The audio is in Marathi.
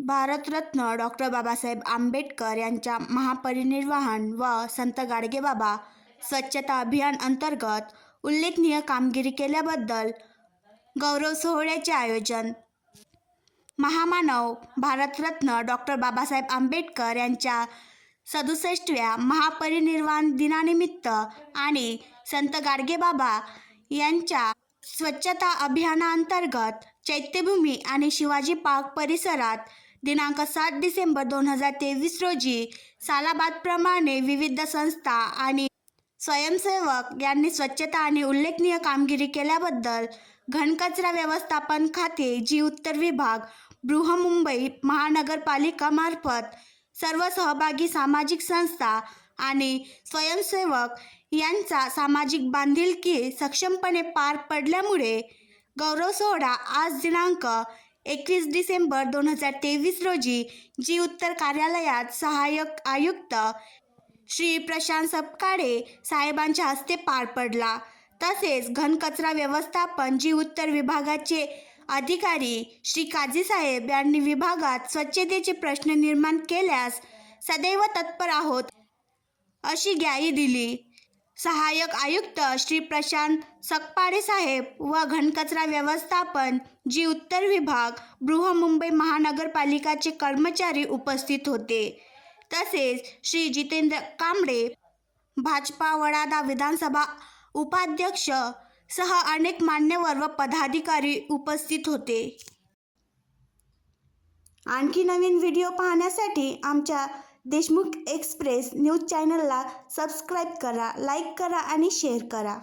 भारतरत्न डॉक्टर बाबासाहेब आंबेडकर यांच्या महापरिनिर्वाण व संत गाडगेबाबा स्वच्छता अभियान अंतर्गत उल्लेखनीय कामगिरी केल्याबद्दल गौरव सोहळ्याचे आयोजन. महामानव भारतरत्न डॉक्टर बाबासाहेब आंबेडकर यांच्या 67व्या महापरिनिर्वाण दिनानिमित्त आणि संत गाडगेबाबा यांच्या स्वच्छता अभियानाअंतर्गत चैत्यभूमी आणि शिवाजी पार्क परिसरात दिनांक 7 डिसेंबर 2023 रोजी सालाबादप्रमाणे विविध संस्था आणि स्वयंसेवक यांनी स्वच्छता आणि उल्लेखनीय कामगिरी केल्याबद्दल घनकचरा व्यवस्थापन खाते, जी उत्तर विभाग, बृहन्मुंबई महानगरपालिकामार्फत सर्व सहभागी सामाजिक संस्था आणि स्वयंसेवक यांचा सामाजिक बांधिलकी सक्षमपणे पार पडल्यामुळे गौरव सोहळा आज दिनांक 21 डिसेंबर 2023 रोजी जी उत्तर कार्यालयात सहाय्यक आयुक्त श्री प्रशांत सपकाळे साहेबांच्या हस्ते पार पडला. तसेच घनकचरा व्यवस्थापन जी उत्तर विभागाचे अधिकारी श्री काझी साहेब यांनी विभागात स्वच्छतेचे प्रश्न निर्माण केल्यास सदैव तत्पर आहोत अशी ग्वाही दिली. सहाय्यक आयुक्त श्री प्रशांत सकपाळे साहेब व घनकचरा व्यवस्थापन जी उत्तर विभाग, बृहन्मुंबई महानगरपालिकाचे कर्मचारी उपस्थित होते. तसेच श्री जितेंद्र कांबळे, भाजपा वडाळा विधानसभा उपाध्यक्ष सह अनेक मान्यवर व पदाधिकारी उपस्थित होते. आणखी नवीन व्हिडिओ पाहण्यासाठी आमच्या देशमुख एक्सप्रेस न्यूज चॅनलला सबस्क्राईब करा, लाईक करा आणि शेअर करा.